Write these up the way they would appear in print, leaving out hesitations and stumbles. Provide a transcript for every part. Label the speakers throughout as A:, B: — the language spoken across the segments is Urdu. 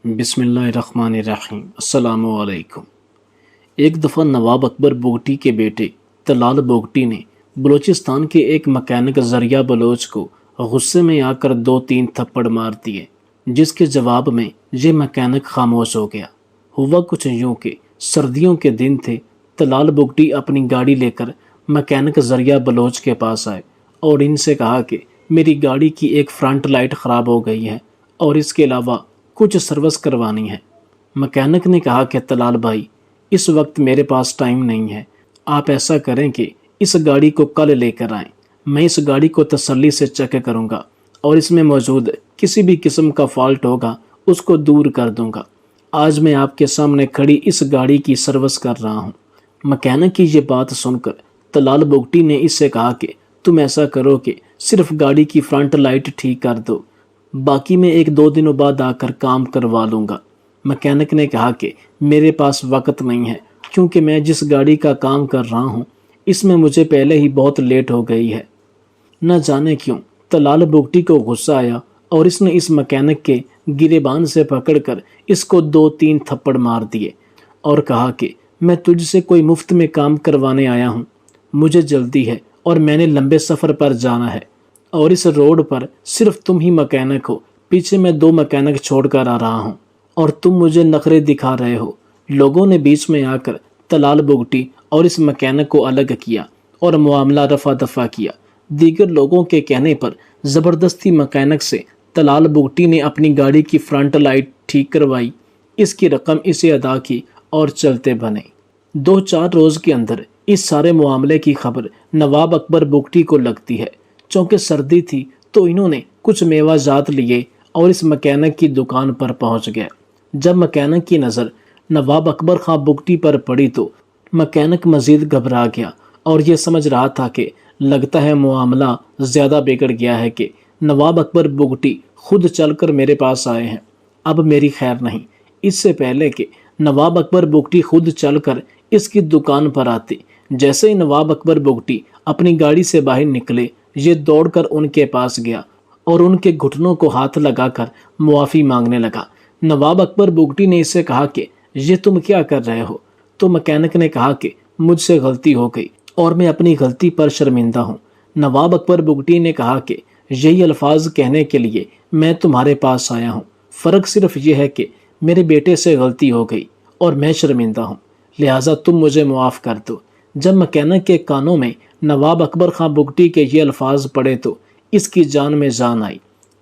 A: بسم اللہ الرحمن الرحیم۔ السلام علیکم۔ ایک دفعہ نواب اکبر بگٹی کے بیٹے طلال بگٹی نے بلوچستان کے ایک مکینک ذریعہ بلوچ کو غصے میں آ کر 2-3 تھپڑ مار دیے، جس کے جواب میں یہ مکینک خاموش ہو گیا۔ ہوا کچھ یوں کہ سردیوں کے دن تھے۔ طلال بگٹی اپنی گاڑی لے کر مکینک ذریعہ بلوچ کے پاس آئے اور ان سے کہا کہ میری گاڑی کی ایک فرنٹ لائٹ خراب ہو گئی ہے اور اس کے علاوہ کچھ سروس کروانی ہے۔ مکینک نے کہا کہ طلال بھائی، اس وقت میرے پاس ٹائم نہیں ہے، آپ ایسا کریں کہ اس گاڑی کو کل لے کر آئیں۔ میں اس گاڑی کو تسلی سے چیک کروں گا اور اس میں موجود کسی بھی قسم کا فالٹ ہوگا اس کو دور کر دوں گا۔ آج میں آپ کے سامنے کھڑی اس گاڑی کی سروس کر رہا ہوں۔ مکینک کی یہ بات سن کر طلال بگٹی نے اس سے کہا کہ تم ایسا کرو کہ صرف گاڑی کی فرنٹ لائٹ ٹھیک کر دو، باقی میں 1-2 دنوں بعد آ کر کام کروا لوں گا۔ مکینک نے کہا کہ میرے پاس وقت نہیں ہے، کیونکہ میں جس گاڑی کا کام کر رہا ہوں اس میں مجھے پہلے ہی بہت لیٹ ہو گئی ہے۔ نہ جانے کیوں طلال بگٹی کو غصہ آیا اور اس نے اس مکینک کے گریبان سے پکڑ کر اس کو 2-3 تھپڑ مار دیے اور کہا کہ میں تجھ سے کوئی مفت میں کام کروانے آیا ہوں، مجھے جلدی ہے اور میں نے لمبے سفر پر جانا ہے اور اس روڈ پر صرف تم ہی مکینک ہو، پیچھے میں 2 مکینک چھوڑ کر آ رہا ہوں اور تم مجھے نخرے دکھا رہے ہو۔ لوگوں نے بیچ میں آ کر طلال بگٹی اور اس مکینک کو الگ کیا اور معاملہ رفع دفع کیا۔ دیگر لوگوں کے کہنے پر زبردستی مکینک سے طلال بگٹی نے اپنی گاڑی کی فرنٹ لائٹ ٹھیک کروائی، اس کی رقم اسے ادا کی اور چلتے بنے۔ 2-4 روز کے اندر اس سارے معاملے کی خبر نواب اکبر بگٹی کو لگتی ہے۔ چونکہ سردی تھی تو انہوں نے کچھ میوہ جات لیے اور اس مکینک کی دکان پر پہنچ گئے۔ جب مکینک کی نظر نواب اکبر خاں بگٹی پر پڑی تو مکینک مزید گھبرا گیا اور یہ سمجھ رہا تھا کہ لگتا ہے معاملہ زیادہ بگڑ گیا ہے کہ نواب اکبر بگٹی خود چل کر میرے پاس آئے ہیں، اب میری خیر نہیں۔ اس سے پہلے کہ نواب اکبر بگٹی خود چل کر اس کی دکان پر آتے، جیسے ہی نواب اکبر بگٹی اپنی گاڑی سے باہر نکلے، یہ دوڑ کر ان کے پاس گیا اور ان کے گھٹنوں کو ہاتھ لگا کر معافی مانگنے لگا۔ نواب اکبر بگٹی نے اسے کہا کہ یہ تم کیا کر رہے ہو؟ تو مکینک نے کہا کہ مجھ سے غلطی ہو گئی اور میں اپنی غلطی پر شرمندہ ہوں۔ نواب اکبر بگٹی نے کہا کہ یہی الفاظ کہنے کے لیے میں تمہارے پاس آیا ہوں، فرق صرف یہ ہے کہ میرے بیٹے سے غلطی ہو گئی اور میں شرمندہ ہوں، لہٰذا تم مجھے معاف کر دو۔ جب مکینک کے کانوں میں نواب اکبر خاں بگٹی کے یہ الفاظ پڑے تو اس کی جان میں جان آئی۔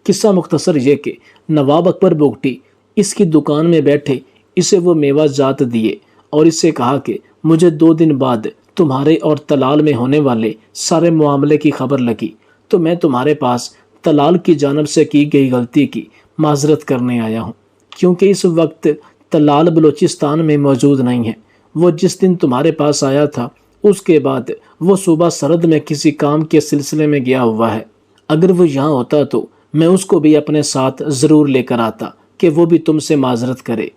A: قصہ مختصر یہ کہ نواب اکبر بگٹی اس کی دکان میں بیٹھے اسے وہ میوہ جات دیے اور اس سے کہا کہ مجھے 2 دن بعد تمہارے اور طلال میں ہونے والے سارے معاملے کی خبر لگی تو میں تمہارے پاس طلال کی جانب سے کی گئی غلطی کی معذرت کرنے آیا ہوں، کیونکہ اس وقت طلال بلوچستان میں موجود نہیں ہے۔ وہ جس دن تمہارے پاس آیا تھا اس کے بعد وہ صوبہ سرحد میں کسی کام کے سلسلے میں گیا ہوا ہے۔ اگر وہ یہاں ہوتا تو میں اس کو بھی اپنے ساتھ ضرور لے کر آتا کہ وہ بھی تم سے معذرت کرے،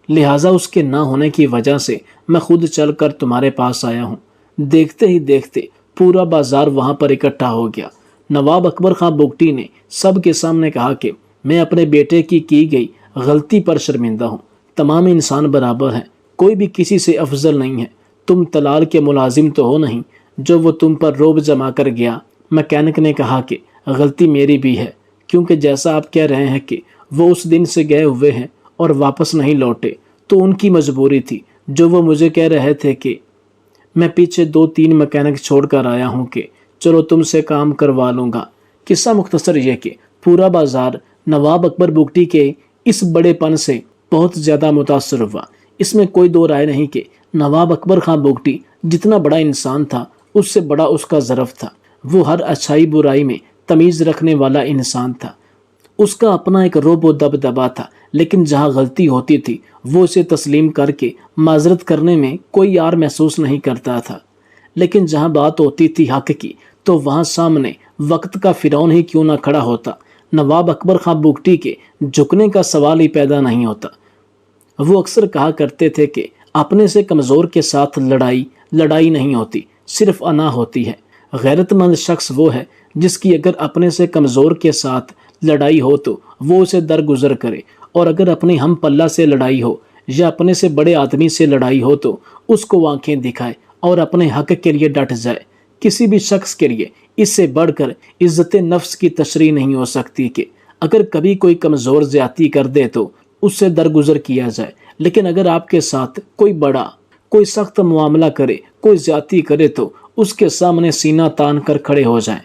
A: لہٰذا اس کے نہ ہونے کی وجہ سے میں خود چل کر تمہارے پاس آیا ہوں۔ دیکھتے ہی دیکھتے پورا بازار وہاں پر اکٹھا ہو گیا۔ نواب اکبر خاں بگٹی نے سب کے سامنے کہا کہ میں اپنے بیٹے کی گئی غلطی پر شرمندہ ہوں۔ تمام انسان برابر ہیں، کوئی بھی کسی سے افضل نہیں ہے۔ تم طلال کے ملازم تو ہو نہیں جو وہ تم پر روب جما کر گیا۔ مکینک نے کہا کہ غلطی میری بھی ہے، کیونکہ جیسا آپ کہہ رہے ہیں کہ وہ اس دن سے گئے ہوئے ہیں اور واپس نہیں لوٹے، تو ان کی مجبوری تھی جو وہ مجھے کہہ رہے تھے کہ میں پیچھے 2-3 مکینک چھوڑ کر آیا ہوں کہ چلو تم سے کام کروا لوں گا۔ قصہ مختصر یہ کہ پورا بازار نواب اکبر بگٹی کے اس بڑے پن سے بہت زیادہ متاثر ہوا۔ اس میں کوئی 2 رائے نہیں کہ نواب اکبر خاں بگٹی جتنا بڑا انسان تھا اس سے بڑا اس کا ظرف تھا۔ وہ ہر اچھائی برائی میں تمیز رکھنے والا انسان تھا۔ اس کا اپنا ایک رعب و دبدبا تھا، لیکن جہاں غلطی ہوتی تھی وہ اسے تسلیم کر کے معذرت کرنے میں کوئی یار محسوس نہیں کرتا تھا، لیکن جہاں بات ہوتی تھی حق کی تو وہاں سامنے وقت کا فرعون ہی کیوں نہ کھڑا ہوتا، نواب اکبر خاں بگٹی کے جھکنے کا سوال ہی پیدا نہیں ہوتا۔ وہ اکثر کہا کرتے تھے کہ اپنے سے کمزور کے ساتھ لڑائی نہیں ہوتی، صرف انا ہوتی ہے۔ غیرت مند شخص وہ ہے جس کی اگر اپنے سے کمزور کے ساتھ لڑائی ہو تو وہ اسے درگزر کرے اور اگر اپنے ہم پلہ سے لڑائی ہو یا اپنے سے بڑے آدمی سے لڑائی ہو تو اس کو آنکھیں دکھائے اور اپنے حق کے لیے ڈٹ جائے۔ کسی بھی شخص کے لیے اس سے بڑھ کر عزت نفس کی تشریح نہیں ہو سکتی کہ اگر کبھی کوئی کمزور زیادتی کر دے تو اس سے درگزر کیا جائے، لیکن اگر آپ کے ساتھ کوئی بڑا کوئی سخت معاملہ کرے، کوئی زیادتی کرے تو اس کے سامنے سینہ تان کر کھڑے ہو جائیں۔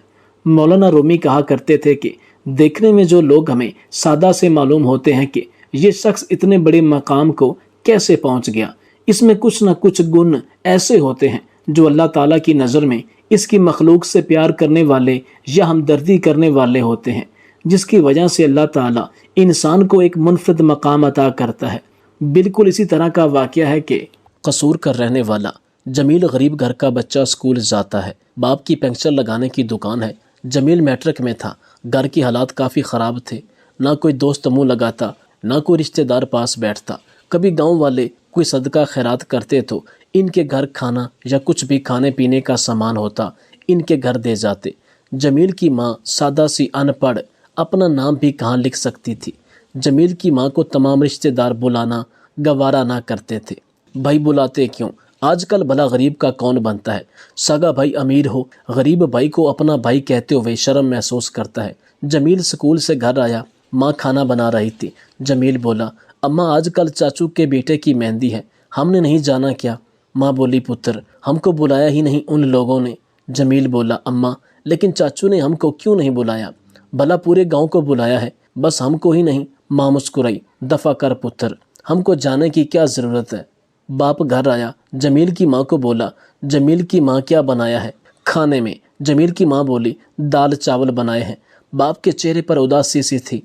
A: مولانا رومی کہا کرتے تھے کہ دیکھنے میں جو لوگ ہمیں سادہ سے معلوم ہوتے ہیں کہ یہ شخص اتنے بڑے مقام کو کیسے پہنچ گیا، اس میں کچھ نہ کچھ گن ایسے ہوتے ہیں جو اللہ تعالیٰ کی نظر میں اس کی مخلوق سے پیار کرنے والے یا ہمدردی کرنے والے ہوتے ہیں، جس کی وجہ سے اللہ تعالیٰ انسان کو ایک منفرد مقام عطا کرتا ہے۔ بالکل اسی طرح کا واقعہ ہے کہ قصور کا رہنے والا جمیل غریب گھر کا بچہ اسکول جاتا ہے۔ باپ کی پنکچر لگانے کی دکان ہے۔ جمیل میٹرک میں تھا، گھر کی حالات کافی خراب تھے، نہ کوئی دوست منہ لگاتا، نہ کوئی رشتہ دار پاس بیٹھتا۔ کبھی گاؤں والے کوئی صدقہ خیرات کرتے تو ان کے گھر کھانا یا کچھ بھی کھانے پینے کا سامان ہوتا ان کے گھر دے جاتے۔ جمیل کی ماں سادہ سی ان پڑھ، اپنا نام بھی کہاں لکھ سکتی تھی۔ جمیل کی ماں کو تمام رشتہ دار بلانا گوارا نہ کرتے تھے۔ بھائی بلاتے کیوں؟ آج کل بھلا غریب کا کون بنتا ہے؟ سگا بھائی امیر ہو، غریب بھائی کو اپنا بھائی کہتے ہوئے شرم محسوس کرتا ہے۔ جمیل سکول سے گھر آیا، ماں کھانا بنا رہی تھی۔ جمیل بولا، اماں آج کل چاچو کے بیٹے کی مہندی ہے، ہم نے نہیں جانا کیا؟ ماں بولی، پتر ہم کو بلایا ہی نہیں ان لوگوں نے۔ جمیل بولا، اماں لیکن چاچو نے ہم کو کیوں نہیں بلایا؟ بھلا پورے گاؤں کو بلایا ہے، بس ہم کو ہی نہیں۔ ماں مسکرائی، دفع کر پتر، ہم کو جانے کی کیا ضرورت ہے؟ باپ گھر آیا، جمیل کی ماں کو بولا، جمیل کی ماں کیا بنایا ہے کھانے میں؟ جمیل کی ماں بولی، دال چاول بنائے ہیں۔ باپ کے چہرے پر اداسی سی تھی۔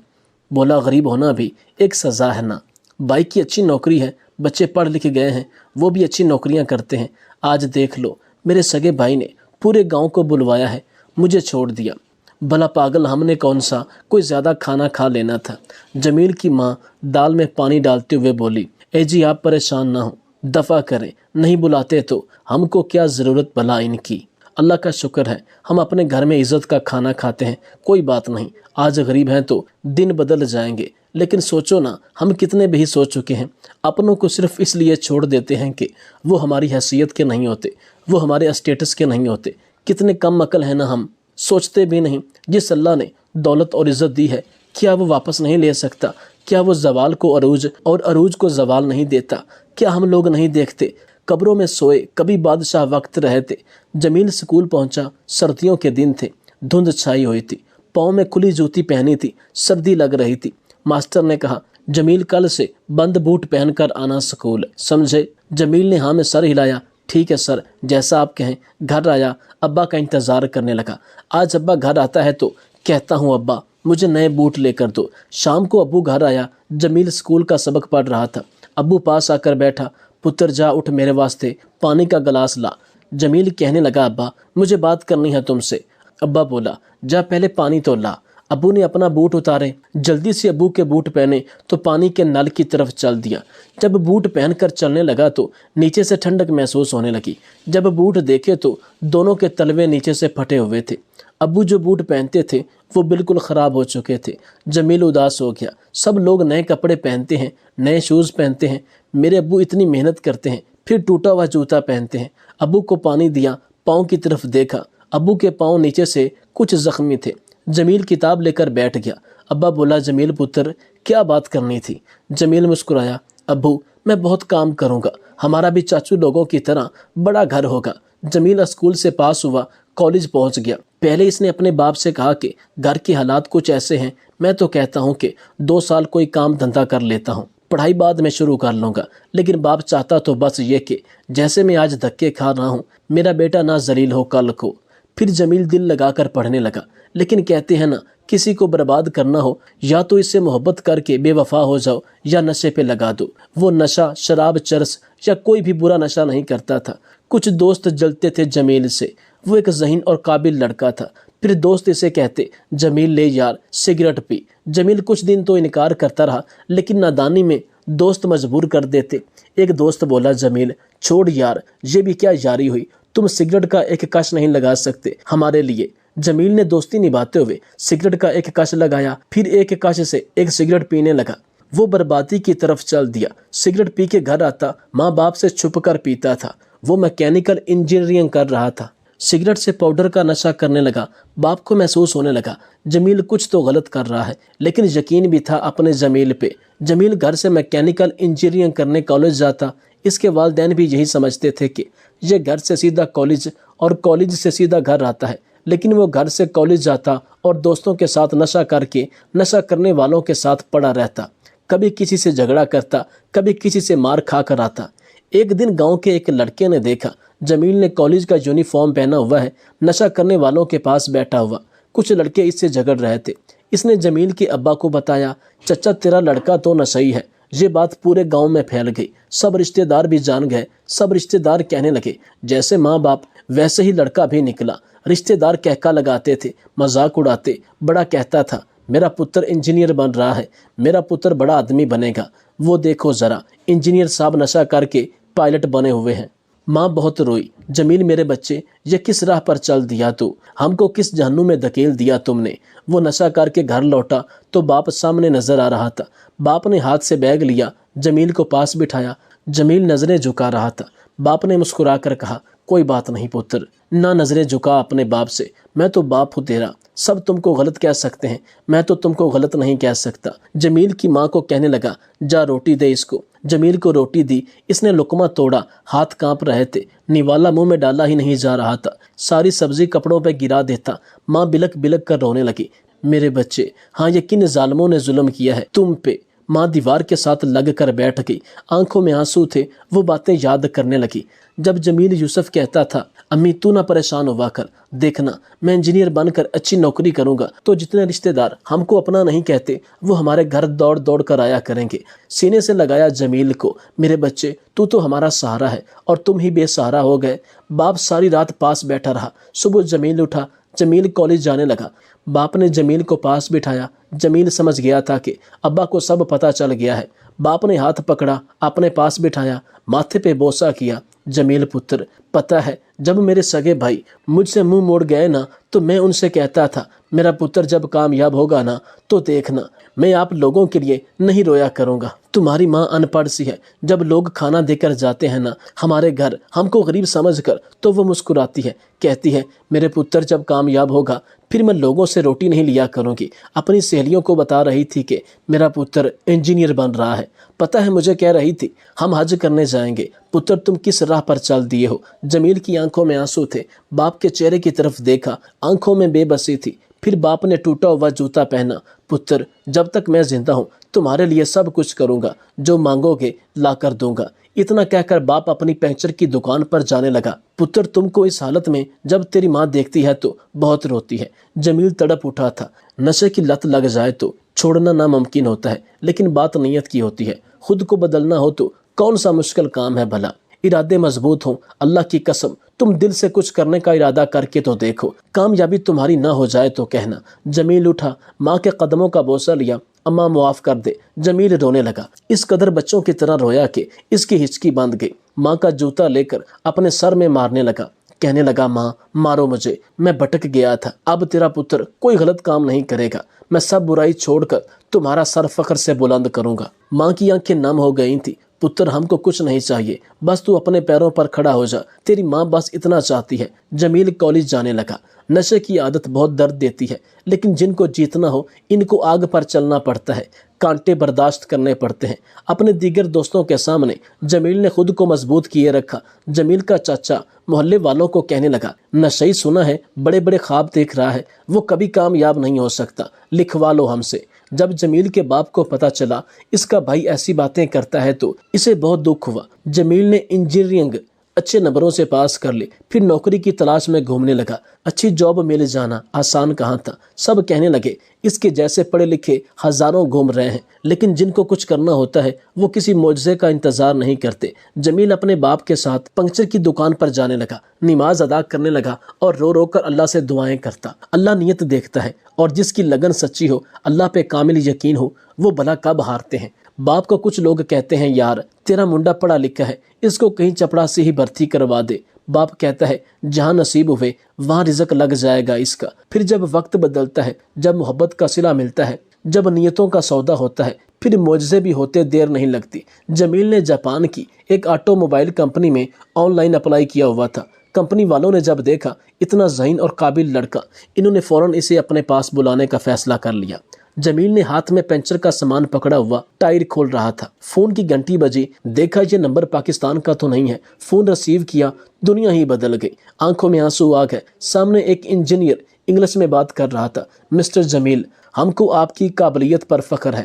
A: بولا، غریب ہونا بھی ایک سزا ہے نا؟ بھائی کی اچھی نوکری ہے، بچے پڑھ لکھ گئے ہیں، وہ بھی اچھی نوکریاں کرتے ہیں۔ آج دیکھ لو، میرے سگے بھائی نے پورے گاؤں کو بلوایا ہے، مجھے چھوڑ دیا۔ بھلا پاگل، ہم نے کون سا کوئی زیادہ کھانا کھا لینا تھا؟ جمیل کی ماں دال میں پانی ڈالتے ہوئے بولی، اے جی آپ پریشان نہ ہوں، دفع کریں، نہیں بلاتے تو ہم کو کیا ضرورت بھلا ان کی؟ اللہ کا شکر ہے ہم اپنے گھر میں عزت کا کھانا کھاتے ہیں، کوئی بات نہیں، آج غریب ہیں تو دن بدل جائیں گے۔ لیکن سوچو نا، ہم کتنے بھی سو چکے ہیں، اپنوں کو صرف اس لیے چھوڑ دیتے ہیں کہ وہ ہماری حیثیت کے نہیں ہوتے، وہ ہمارے اسٹیٹس کے نہیں ہوتے۔ کتنے کم عقل ہیں نا ہم، سوچتے بھی نہیں جس اللہ نے دولت اور عزت دی ہے کیا وہ واپس نہیں لے سکتا؟ کیا وہ زوال کو عروج اور عروج کو زوال نہیں دیتا؟ کیا ہم لوگ نہیں دیکھتے؟ قبروں میں سوئے کبھی بادشاہ وقت رہے تھے۔ جمیل سکول پہنچا، سردیوں کے دن تھے، دھند چھائی ہوئی تھی، پاؤں میں کھلی جوتی پہنی تھی، سردی لگ رہی تھی۔ ماسٹر نے کہا، جمیل کل سے بند بوٹ پہن کر آنا سکول، سمجھے؟ جمیل نے ہاں میں سر ہلایا، ٹھیک ہے سر، جیسا آپ کہیں۔ گھر آیا، ابا کا انتظار کرنے لگا۔ آج ابا گھر آتا ہے تو کہتا ہوں، ابا مجھے نئے بوٹ لے کر دو۔ شام کو ابو گھر آیا، جمیل سکول کا سبق پڑھ رہا تھا۔ ابو پاس آ کر بیٹھا، پتر جا اٹھ میرے واسطے پانی کا گلاس لا۔ جمیل کہنے لگا، ابا مجھے بات کرنی ہے تم سے۔ ابا بولا، جا پہلے پانی تو لا۔ ابو نے اپنا بوٹ اتارے، جلدی سے ابو کے بوٹ پہنے تو پانی کے نل کی طرف چل دیا۔ جب بوٹ پہن کر چلنے لگا تو نیچے سے ٹھنڈک محسوس ہونے لگی۔ جب بوٹ دیکھے تو دونوں کے تلوے نیچے سے پھٹے ہوئے تھے۔ ابو جو بوٹ پہنتے تھے وہ بالکل خراب ہو چکے تھے۔ جمیل اداس ہو گیا۔ سب لوگ نئے کپڑے پہنتے ہیں، نئے شوز پہنتے ہیں، میرے ابو اتنی محنت کرتے ہیں پھر ٹوٹا ہوا جوتا پہنتے ہیں۔ ابو کو پانی دیا، پاؤں کی طرف دیکھا، ابو کے پاؤں نیچے سے کچھ زخمی تھے۔ جمیل کتاب لے کر بیٹھ گیا۔ ابا بولا، جمیل پتر کیا بات کرنی تھی؟ جمیل مسکرایا، ابو میں بہت کام کروں گا، ہمارا بھی چاچو لوگوں کی طرح بڑا گھر ہوگا۔ جمیل اسکول سے پاس ہوا، کالج پہنچ گیا۔ پہلے اس نے اپنے باپ سے کہا کہ گھر کے حالات کچھ ایسے ہیں، میں تو کہتا ہوں کہ 2 سال کوئی کام دھندا کر لیتا ہوں، پڑھائی بعد میں شروع کر لوں گا۔ لیکن باپ چاہتا تو بس یہ کہ جیسے میں آج دھکے کھا رہا ہوں میرا بیٹا نہ ذلیل ہو کل کو۔ پھر جمیل دل لگا کر پڑھنے لگا۔ لیکن کہتے ہیں نا، کسی کو برباد کرنا ہو یا تو اس سے محبت کر کے بے وفا ہو جاؤ یا نشے پہ لگا دو۔ وہ نشہ، شراب، چرس یا کوئی بھی برا نشہ نہیں کرتا تھا۔ کچھ دوست جلتے تھے جمیل سے، وہ ایک ذہین اور قابل لڑکا تھا۔ پھر دوست اسے کہتے، جمیل لے یار سگریٹ پی۔ جمیل کچھ دن تو انکار کرتا رہا، لیکن نادانی میں دوست مجبور کر دیتے۔ ایک دوست بولا، جمیل چھوڑ یار، یہ بھی کیا یاری ہوئی، تم سگریٹ کا ایک کش نہیں لگا سکتے ہمارے لیے۔ جمیل نے دوستی نبھاتے ہوئے سگریٹ کا ایک کش لگایا، پھر ایک کش سے ایک سگریٹ پینے لگا۔ وہ بربادی کی طرف چل دیا۔ سگریٹ پی کے گھر آتا، ماں باپ سے چھپ کر پیتا تھا۔ وہ میکینیکل انجینئرنگ کر رہا تھا۔ سگریٹ سے پاؤڈر کا نشہ کرنے لگا۔ باپ کو محسوس ہونے لگا جمیل کچھ تو غلط کر رہا ہے، لیکن یقین بھی تھا اپنے جمیل پہ۔ جمیل گھر سے میکینیکل انجینئرنگ کرنے کالج جاتا۔ اس کے والدین بھی یہی سمجھتے تھے کہ یہ گھر سے سیدھا کالج اور کالج سے سیدھا گھر آتا ہے، لیکن وہ گھر سے کالج جاتا اور دوستوں کے ساتھ نشہ کر کے نشہ کرنے والوں کے ساتھ پڑا رہتا۔ کبھی کسی سے جھگڑا کرتا، کبھی کسی سے مار کھا کر آتا۔ ایک دن گاؤں کے ایک لڑکے نے دیکھا جمیل نے کالج کا یونیفارم پہنا ہوا ہے، نشہ کرنے والوں کے پاس بیٹھا ہوا۔ کچھ لڑکے اس سے جھگڑ رہے تھے۔ اس نے جمیل کے ابا کو بتایا، چچا تیرا لڑکا تو نشئی ہے۔ یہ بات پورے گاؤں میں پھیل گئی، سب رشتہ دار بھی جان گئے۔ سب رشتہ دار کہنے لگے جیسے ماں باپ ویسے ہی لڑکا بھی نکلا۔ رشتہ دار کہکا لگاتے تھے، مذاق اڑاتے۔ بڑا کہتا تھا میرا پتر انجینئر بن رہا ہے، میرا پتر بڑا آدمی بنے گا۔ وہ دیکھو ذرا انجینئر صاحب نشہ کر کے پائلٹ بنے ہوئے ہیں۔ ماں بہت روئی، جمیل میرے بچے یہ کس راہ پر چل دیا تو، ہم کو کس جہنم میں دھکیل دیا تم نے۔ وہ نشہ کر کے گھر لوٹا تو باپ سامنے نظر آ رہا تھا۔ باپ نے ہاتھ سے بیگ لیا، جمیل کو پاس بٹھایا۔ جمیل نظریں جھکا رہا تھا۔ باپ نے مسکرا کر کہا کوئی بات نہیں پتر، نہ نظریں جھکا اپنے باپ سے، میں تو باپ ہوں تیرا، سب تم کو غلط کہہ سکتے ہیں، میں تو تم کو غلط نہیں کہہ سکتا۔ جمیل کی ماں کو کہنے لگا جا روٹی دے اس کو۔ جمیل کو روٹی دی، اس نے لقمہ توڑا، ہاتھ کانپ رہے تھے، نوالا منہ میں ڈالا ہی نہیں جا رہا تھا، ساری سبزی کپڑوں پہ گرا دیتا۔ ماں بلک بلک کر رونے لگی، میرے بچے، ہاں یہ کن ظالموں نے ظلم کیا ہے تم پہ۔ ماں دیوار کے ساتھ لگ کر بیٹھ گئی، آنکھوں میں آنسو تھے۔ وہ باتیں یاد کرنے لگی جب جمیل یوسف کہتا تھا امی تو نہ پریشان ہوا کر، دیکھنا میں انجینئر بن کر اچھی نوکری کروں گا تو جتنے رشتہ دار ہم کو اپنا نہیں کہتے وہ ہمارے گھر دوڑ دوڑ کر آیا کریں گے۔ سینے سے لگایا جمیل کو، میرے بچے تو ہمارا سہارا ہے اور تم ہی بے سہارا ہو گئے۔ باپ ساری رات پاس بیٹھا رہا۔ صبح جمیل اٹھا، جمیل کالج جانے لگا۔ باپ نے جمیل کو پاس بٹھایا۔ جمیل سمجھ گیا تھا کہ ابا کو سب پتہ چل گیا ہے۔ باپ نے ہاتھ پکڑا، اپنے پاس بٹھایا، ماتھے پہ بوسہ کیا۔ جمیل پتر، پتہ ہے جب میرے سگے بھائی مجھ سے منہ موڑ گئے نا تو میں ان سے کہتا تھا میرا پتر جب کامیاب ہوگا نا تو دیکھنا میں آپ لوگوں کے لیے نہیں رویا کروں گا۔ تمہاری ماں ان پڑھ سی ہے، جب لوگ کھانا دے کر جاتے ہیں نا ہمارے گھر ہم کو غریب سمجھ کر تو وہ مسکراتی ہے، کہتی ہے میرے پتر جب کامیاب ہوگا پھر میں لوگوں سے روٹی نہیں لیا کروں گی۔ اپنی سہیلیوں کو بتا رہی تھی کہ میرا پتر انجینئر بن رہا ہے۔ پتہ ہے مجھے کہہ رہی تھی ہم حج کرنے جائیں گے، پتر تم کس راہ پر چل دیے ہو۔ جمیل کی آنکھوں میں آنسو تھے، باپ کے چہرے کی طرف دیکھا، آنکھوں میں بے بسی تھی۔ پھر باپ نے ٹوٹا ہوا جوتا پہنا، پتر جب تک میں زندہ ہوں تمہارے لیے سب کچھ کروں گا، جو مانگو گے لا کر دوں گا۔ اتنا کہہ کر باپ اپنی پنچر کی دکان پر جانے لگا۔ پتر تم کو اس حالت میں جب تیری ماں دیکھتی ہے تو بہت روتی ہے۔ جمیل تڑپ اٹھا تھا، نشے کی لت لگ جائے تو چھوڑنا ناممکن ہوتا ہے، لیکن بات نیت کی ہوتی ہے۔ خود کو بدلنا ہو تو کون سا مشکل کام ہے بھلا۔ ارادے مضبوط ہوں، اللہ کی قسم تم دل سے کچھ کرنے کا ارادہ کر کے تو دیکھو، کامیابی تمہاری نہ ہو جائے تو کہنا۔ جمیل اٹھا، ماں کے قدموں کا بوسہ لیا، اماں معاف کر دے۔ جمیل رونے لگا، اس قدر بچوں کی طرح رویا کہ اس کی ہچکی بند گئی۔ ماں کا جوتا لے کر اپنے سر میں مارنے لگا، کہنے لگا ماں مارو مجھے، میں بھٹک گیا تھا، اب تیرا پتر کوئی غلط کام نہیں کرے گا، میں سب برائی چھوڑ کر تمہارا سر فخر سے بلند کروں گا۔ ماں کی آنکھیں نم ہو گئی تھی، پتر ہم کو کچھ نہیں چاہیے، بس تو اپنے پیروں پر کھڑا ہو جا، تیری ماں بس اتنا چاہتی ہے۔ جمیل کالج جانے لگا۔ نشے کی عادت بہت درد دیتی ہے، لیکن جن کو جیتنا ہو ان کو آگ پر چلنا پڑتا ہے، کانٹے برداشت کرنے پڑتے ہیں۔ اپنے دیگر دوستوں کے سامنے جمیل نے خود کو مضبوط کیے رکھا۔ جمیل کا چاچا محلے والوں کو کہنے لگا، نشئی سنا ہے بڑے بڑے خواب دیکھ رہا ہے، وہ کبھی کامیاب نہیں ہو سکتا، لکھوا لو ہم سے۔ جب جمیل کے باپ کو پتہ چلا اس کا بھائی ایسی باتیں کرتا ہے تو اسے بہت دکھ ہوا۔ جمیل نے انجینئرنگ اچھے نمبروں سے پاس کر لی، پھر نوکری کی تلاش میں گھومنے لگا۔ اچھی جاب مل جانا آسان کہاں تھا، سب کہنے لگے اس کے جیسے پڑھے لکھے ہزاروں گھوم رہے ہیں، لیکن جن کو کچھ کرنا ہوتا ہے وہ کسی معجزے کا انتظار نہیں کرتے۔ جمیل اپنے باپ کے ساتھ پنکچر کی دکان پر جانے لگا، نماز ادا کرنے لگا اور رو رو کر اللہ سے دعائیں کرتا۔ اللہ نیت دیکھتا ہے اور جس کی لگن سچی ہو، اللہ پہ کامل یقین ہو، وہ بھلا کب ہارتے ہیں۔ باپ کو کچھ لوگ کہتے ہیں یار تیرا منڈا پڑھا لکھا ہے، اس کو کہیں چپڑا سے ہی بھرتی کروا دے۔ باپ کہتا ہے جہاں نصیب ہوئے وہاں رزق لگ جائے گا اس کا۔ پھر جب وقت بدلتا ہے، جب محبت کا صلہ ملتا ہے، جب نیتوں کا سودا ہوتا ہے پھر معجزے بھی ہوتے دیر نہیں لگتی۔ جمیل نے جاپان کی ایک آٹو موبائل کمپنی میں آن لائن اپلائی کیا ہوا تھا۔ کمپنی والوں نے جب دیکھا اتنا ذہین اور قابل لڑکا، انہوں نے فوراً اسے اپنے پاس بلانے کا فیصلہ کر لیا۔ جمیل نے ہاتھ میں پنچر کا سامان پکڑا ہوا ٹائر کھول رہا تھا۔ فون کی گھنٹی بجی، دیکھا یہ نمبر پاکستان کا تو نہیں ہے۔ فون ریسیو کیا، دنیا ہی بدل گئی۔ آنکھوں میں آنسو آ گئے۔ سامنے ایک انجینئر انگلش میں بات کر رہا تھا۔ مسٹر جمیل، ہم کو آپ کی قابلیت پر فخر ہے۔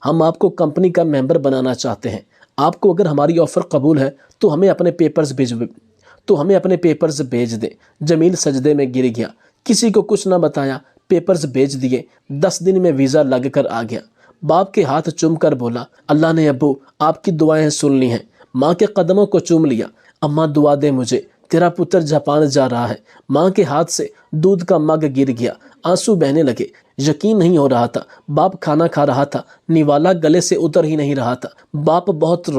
A: ہم آپ کو کمپنی کا ممبر بنانا چاہتے ہیں۔ آپ کو اگر ہماری آفر قبول ہے تو ہمیں اپنے پیپرز بھیج دیں۔ جمیل سجدے میں گر گیا، کسی کو کچھ نہ بتایا، پیپرز بھیج دیے۔ 10 دن میں ویزا لگ کر آ گیا۔ باپ کے ہاتھ چوم کر بولا، اللہ نے ابو آپ کی دعائیں سن لی ہیں۔ ماں کے قدموں کو چوم لیا، اماں دعا دے مجھے، تیرا پتر جاپان جا رہا ہے۔ ماں کے ہاتھ سے دودھ کا مگ گر گیا، آنسو بہنے لگے۔ یقین نہیں ہو رہا تھا، باپ کھانا کھا رہا تھا، نوالا گلے سے اتر ہی نہیں رہا تھا۔ باپ بہت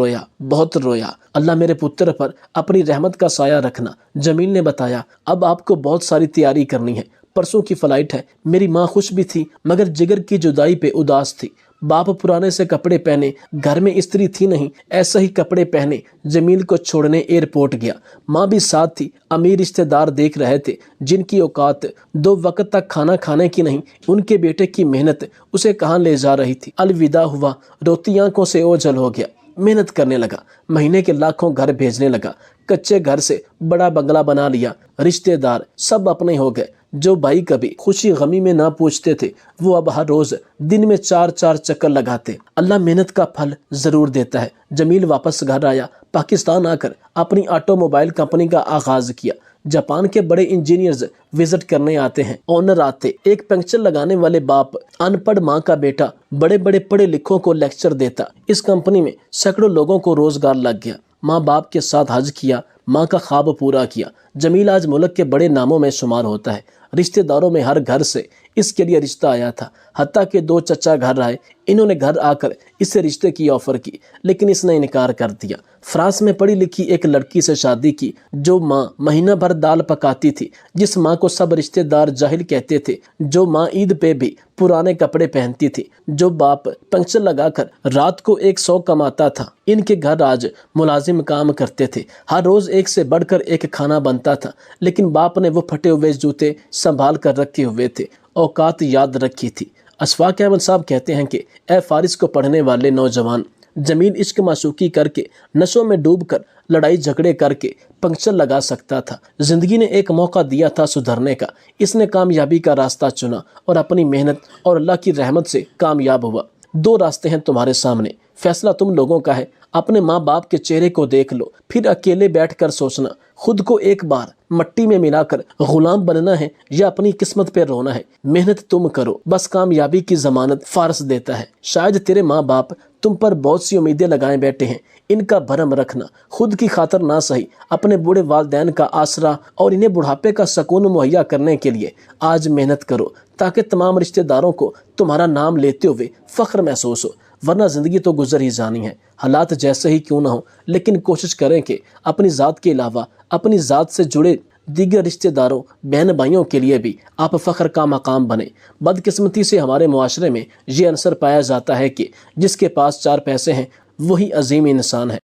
A: رویا۔ اللہ میرے پتر پر اپنی رحمت کا سایہ رکھنا۔ جمیل نے بتایا، اب آپ کو بہت ساری تیاری کرنی ہے، پرسوں کی فلائٹ ہے۔ میری ماں خوش بھی تھی مگر جگر کی جدائی پہ اداس تھی۔ باپ پرانے سے کپڑے پہنے، گھر میں استری تھی نہیں، ایسے ہی کپڑے پہنے جمیل کو چھوڑنے ایئرپورٹ گیا۔ ماں بھی ساتھ تھی۔ امیر رشتہ دار دیکھ رہے تھے جن کی اوقات 2 وقت تک کھانا کھانے کی نہیں۔ ان کے بیٹے کی محنت اسے کہاں لے جا رہی تھی۔ الوداع ہوا، روتی آنکھوں سے اوجھل ہو گیا۔ محنت کرنے لگا، مہینے کے لاکھوں گھر بھیجنے لگا۔ کچے گھر سے بڑا بنگلہ بنا لیا۔ رشتہ دار سب اپنے ہو گئے۔ جو بھائی کبھی خوشی غمی میں نہ پوچھتے تھے وہ اب ہر روز دن میں 4 چکر لگاتے۔ اللہ محنت کا پھل ضرور دیتا ہے۔ جمیل واپس گھر آیا۔ پاکستان آ کر اپنی آٹو موبائل کمپنی کا آغاز کیا۔ جاپان کے بڑے انجینئرز وزٹ کرنے آتے ہیں، اونر آتے، ایک پنکچر لگانے والے باپ، ان پڑھ ماں کا بیٹا بڑے بڑے پڑھے لکھوں کو لیکچر دیتا۔ اس کمپنی میں سینکڑوں لوگوں کو روزگار لگ گیا۔ ماں باپ کے ساتھ حج کیا، ماں کا خواب پورا کیا۔ جمیل آج ملک کے بڑے ناموں میں شمار ہوتا ہے۔ رشتہ داروں میں ہر گھر سے اس کے لیے رشتہ آیا تھا، حتیٰ کہ 2 چچا گھر آئے۔ انہوں نے گھر آ کر اسے رشتے کی آفر کی لیکن اس نے انکار کر دیا۔ فرانس میں پڑھی لکھی ایک لڑکی سے شادی کی جو ماں مہینہ بھر دال پکاتی تھی، جس ماں کو سب رشتہ دار جاہل کہتے تھے، جو ماں عید پہ بھی پرانے کپڑے پہنتی تھی، جو باپ پنکچر لگا کر رات کو 100 کماتا تھا۔ ان کے گھر آج ملازم کام کرتے تھے، ہر روز ایک سے بڑھ کر ایک کھانا بنتا تھا، لیکن باپ نے وہ پھٹے ہوئے جوتے سنبھال کر رکھے ہوئے تھے، اوقات یاد رکھی تھی۔ اشفاق احمد صاحب کہتے ہیں کہ اے فارس کو پڑھنے والے نوجوان، جمیل عشق معشوقی کر کے، نشوں میں ڈوب کر، لڑائی جھگڑے کر کے پنکچر لگا سکتا تھا۔ زندگی نے ایک موقع دیا تھا سدھرنے کا، اس نے کامیابی کا راستہ چنا اور اپنی محنت اور اللہ کی رحمت سے کامیاب ہوا۔ 2 راستے ہیں تمہارے سامنے، فیصلہ تم لوگوں کا ہے۔ اپنے ماں باپ کے چہرے کو دیکھ لو، پھر اکیلے بیٹھ کر سوچنا، خود کو ایک بار مٹی میں ملا کر غلام بننا ہے یا اپنی قسمت پہ رونا ہے۔ محنت تم کرو، بس کامیابی کی ضمانت فارس دیتا ہے۔ شاید تیرے ماں باپ تم پر بہت سی امیدیں لگائے بیٹھے ہیں، ان کا بھرم رکھنا، خود کی خاطر نہ سہی اپنے بوڑھے والدین کا آسرا اور انہیں بڑھاپے کا سکون مہیا کرنے کے لیے آج محنت کرو، تاکہ تمام رشتہ داروں کو تمہارا نام لیتے ہوئے فخر محسوس ہو، ورنہ زندگی تو گزر ہی جانی ہے۔ حالات جیسے ہی کیوں نہ ہو، لیکن کوشش کریں کہ اپنی ذات کے علاوہ اپنی ذات سے جڑے دیگر رشتہ داروں، بہن بھائیوں کے لیے بھی آپ فخر کا مقام بنیں۔ بدقسمتی سے ہمارے معاشرے میں یہ عنصر پایا جاتا ہے کہ جس کے پاس 4 پیسے ہیں وہی عظیم انسان ہے۔